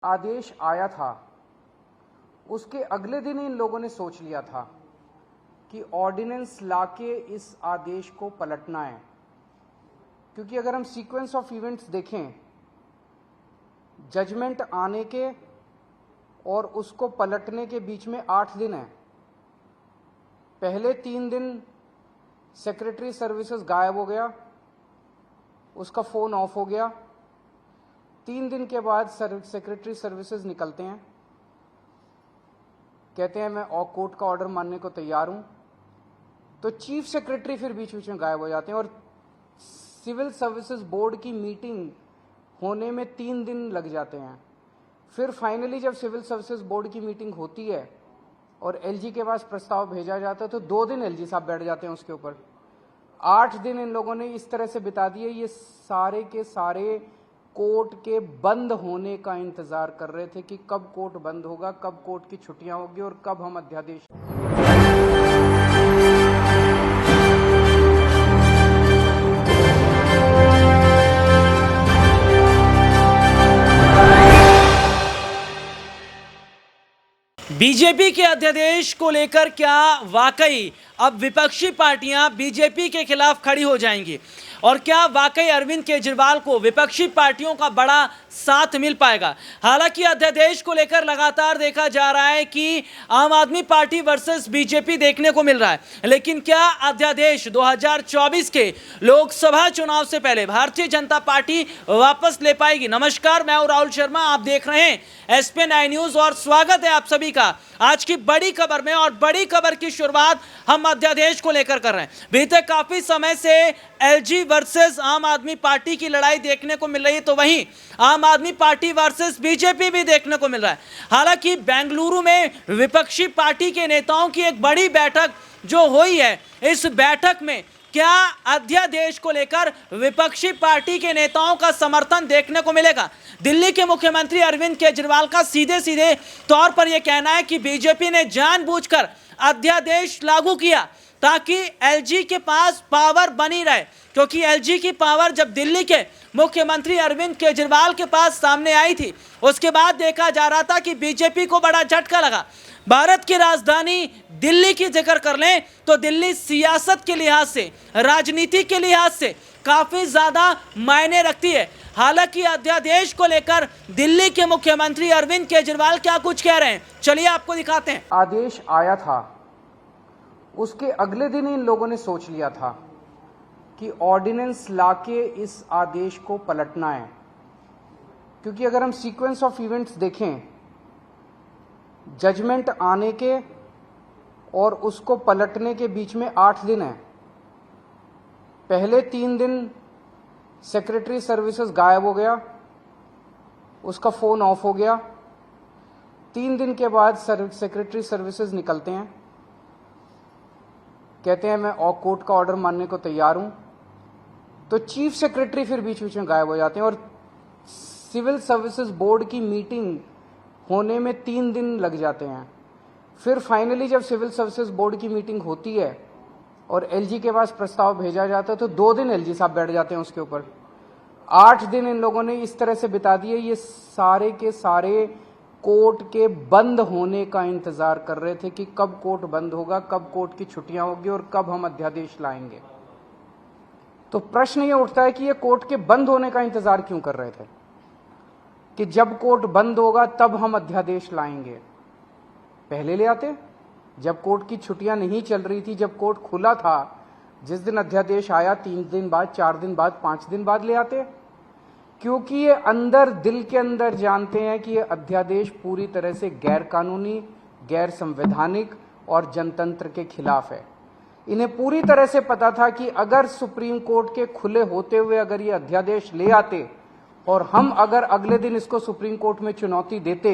आदेश आया था उसके अगले दिन इन लोगों ने सोच लिया था कि ऑर्डिनेंस लाके इस आदेश को पलटना है, क्योंकि अगर हम सीक्वेंस ऑफ इवेंट्स देखें, जजमेंट आने के और उसको पलटने के बीच में 8 दिन है। पहले 3 दिन सेक्रेटरी सर्विसेज गायब हो गया, उसका फोन ऑफ हो गया। 3 दिन के बाद सेक्रेटरी सर्विसेज निकलते हैं, कहते हैं मैं कोर्ट का ऑर्डर मानने को तैयार हूं, तो चीफ सेक्रेटरी फिर बीच बीच में गायब हो जाते हैं और सिविल सर्विसेज बोर्ड की मीटिंग होने में 3 दिन लग जाते हैं। फिर फाइनली जब सिविल सर्विसेज बोर्ड की मीटिंग होती है और एलजी के पास प्रस्ताव भेजा जाता है तो 2 दिन एलजी साहब बैठ जाते हैं उसके ऊपर। 8 दिन इन लोगों ने इस तरह से बिता दिए, ये सारे के सारे कोर्ट के बंद होने का इंतजार कर रहे थे कि कब कोर्ट बंद होगा, कब कोर्ट की छुट्टियां होगी और कब हम अध्यादेश। बीजेपी के अध्यादेश को लेकर क्या वाकई अब विपक्षी पार्टियां बीजेपी के खिलाफ खड़ी हो जाएंगी और क्या वाकई अरविंद केजरीवाल को विपक्षी पार्टियों का बड़ा साथ मिल पाएगा? हालांकि अध्यादेश को लेकर लगातार देखा जा रहा है कि आम आदमी पार्टी वर्सेस बीजेपी देखने को मिल रहा है, लेकिन क्या अध्यादेश 2024 के लोकसभा चुनाव से पहले भारतीय जनता पार्टी वापस ले पाएगी? नमस्कार, मैं हूं राहुल शर्मा, आप देख रहे हैं SPN न्यूज और स्वागत है आप सभी का आज की बड़ी खबर में। और बड़ी खबर की शुरुआत हम अध्यादेश को लेकर कर रहे हैं। बीते काफी समय से एलजी वर्सेस आम आदमी पार्टी की लड़ाई देखने को मिल रही है, तो वहीं आम आदमी पार्टी वर्सेस बीजेपी भी देखने को मिल रहा है। हालांकि बेंगलुरु में विपक्षी पार्टी के नेताओं की एक बड़ी बैठक जो हुई है, इस बैठक में क्या अध्यादेश को लेकर विपक्षी पार्टी के नेताओं का समर्थन देखने को मिलेगा? दिल्ली के मुख्यमंत्री अरविंद केजरीवाल का सीधे सीधे तौर पर यह कहना है कि बीजेपी ने जानबूझकर अध्यादेश लागू किया ताकि एलजी के पास पावर बनी रहे, क्योंकि एलजी की पावर जब दिल्ली के मुख्यमंत्री अरविंद केजरीवाल के पास सामने आई थी, उसके बाद देखा जा रहा था कि बीजेपी को बड़ा झटका लगा। भारत की राजधानी दिल्ली की जिक्र कर लें तो दिल्ली सियासत के लिहाज से, राजनीति के लिहाज से काफी ज्यादा मायने रखती है। हालांकि अध्यादेश को लेकर दिल्ली के मुख्यमंत्री अरविंद केजरीवाल क्या कुछ कह रहे हैं, चलिए आपको दिखाते हैं। आदेश आया था उसके अगले दिन इन लोगों ने सोच लिया था कि ऑर्डिनेंस लाके इस आदेश को पलटना है, क्योंकि अगर हम सीक्वेंस ऑफ इवेंट्स देखें, जजमेंट आने के और उसको पलटने के बीच में 8 दिन है। पहले 3 दिन सेक्रेटरी सर्विसेज गायब हो गया, उसका फोन ऑफ हो गया। 3 दिन के बाद सेक्रेटरी सर्विसेज निकलते हैं, कहते हैं मैं कोर्ट का ऑर्डर मानने को तैयार हूं, तो चीफ सेक्रेटरी फिर बीच बीच में गायब हो जाते हैं और सिविल सर्विसेज बोर्ड की मीटिंग होने में 3 दिन लग जाते हैं। फिर फाइनली जब सिविल सर्विसेज बोर्ड की मीटिंग होती है और एलजी के पास प्रस्ताव भेजा जाता है तो 2 दिन एलजी साहब बैठ जाते हैं उसके ऊपर। 8 दिन इन लोगों ने इस तरह से बिता दिए, ये सारे के सारे कोर्ट के बंद होने का इंतजार कर रहे थे कि कब कोर्ट बंद होगा, कब कोर्ट की छुट्टियां होगी और कब हम अध्यादेश लाएंगे। तो प्रश्न ये उठता है कि ये कोर्ट के बंद होने का इंतजार क्यों कर रहे थे कि जब कोर्ट बंद होगा तब हम अध्यादेश लाएंगे? पहले ले आते, जब कोर्ट की छुट्टियां नहीं चल रही थी, जब कोर्ट खुला था, जिस दिन अध्यादेश आया 3 दिन बाद, 4 दिन बाद, 5 दिन बाद ले आते, क्योंकि ये अंदर दिल के अंदर जानते हैं कि ये अध्यादेश पूरी तरह से गैर कानूनी, गैर संवैधानिक और जनतंत्र के खिलाफ है। इन्हें पूरी तरह से पता था कि अगर सुप्रीम कोर्ट के खुले होते हुए अगर ये अध्यादेश ले आते और हम अगर अगले दिन इसको सुप्रीम कोर्ट में चुनौती देते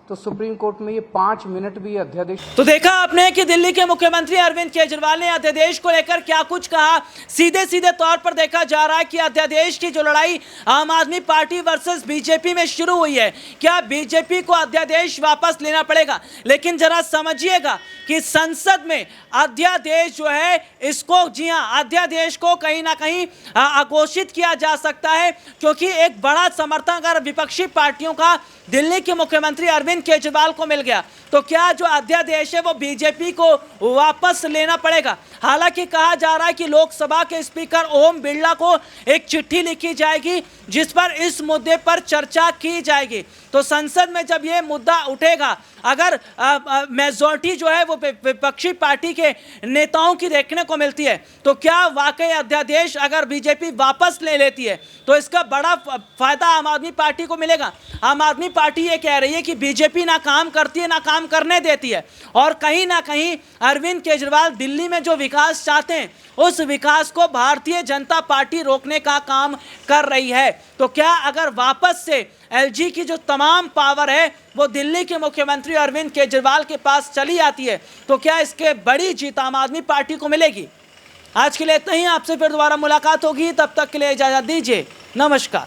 तो सुप्रीम कोर्ट में ये 5 मिनट भी अध्यादेश। तो देखा आपने कि दिल्ली के मुख्यमंत्री अरविंद केजरीवाल ने अध्यादेश को लेकर क्या कुछ कहा। सीधे सीधे तौर पर देखा जा रहा है कि अध्यादेश की जो लड़ाई आम आदमी पार्टी वर्सेस बीजेपी में शुरू हुई है, क्या बीजेपी को अध्यादेश वापस लेना पड़ेगा। लेकिन जरा समझिएगा कि संसद में अध्यादेश जो है, इसको जी हाँ अध्यादेश को कहीं ना कहीं अघोषित किया जा सकता है, क्योंकि एक बड़ा समर्थन अगर विपक्षी पार्टियों का दिल्ली के मुख्यमंत्री अरविंद केजरीवाल को मिल गया तो क्या जो अध्यादेश है वो बीजेपी को वापस लेना पड़ेगा। हालांकि कहा जा रहा है कि लोकसभा के स्पीकर ओम बिरला को एक चिट्ठी लिखी जाएगी जिस पर इस मुद्दे पर चर्चा की जाएगी। तो संसद में जब ये मुद्दा उठेगा, अगर मेजॉरिटी जो है वो विपक्षी पार्टी के नेताओं की देखने को मिलती है, तो क्या वाकई अध्यादेश अगर बीजेपी वापस ले लेती है तो इसका बड़ा फायदा आम आदमी पार्टी को मिलेगा। आम आदमी पार्टी ये कह रही है कि बीजेपी ना काम करती है ना काम करने देती है, और कहीं ना कहीं अरविंद केजरीवाल दिल्ली में जो विकास चाहते हैं उस विकास को भारतीय जनता पार्टी रोकने का काम कर रही है। तो क्या अगर वापस से एलजी की जो तमाम पावर है वो दिल्ली के मुख्यमंत्री अरविंद केजरीवाल के पास चली आती है तो क्या इसके बड़ी जीत आम आदमी पार्टी को मिलेगी। आज के लिए इतना ही, आपसे फिर दोबारा मुलाकात होगी, तब तक के लिए इजाजत दीजिए, नमस्कार।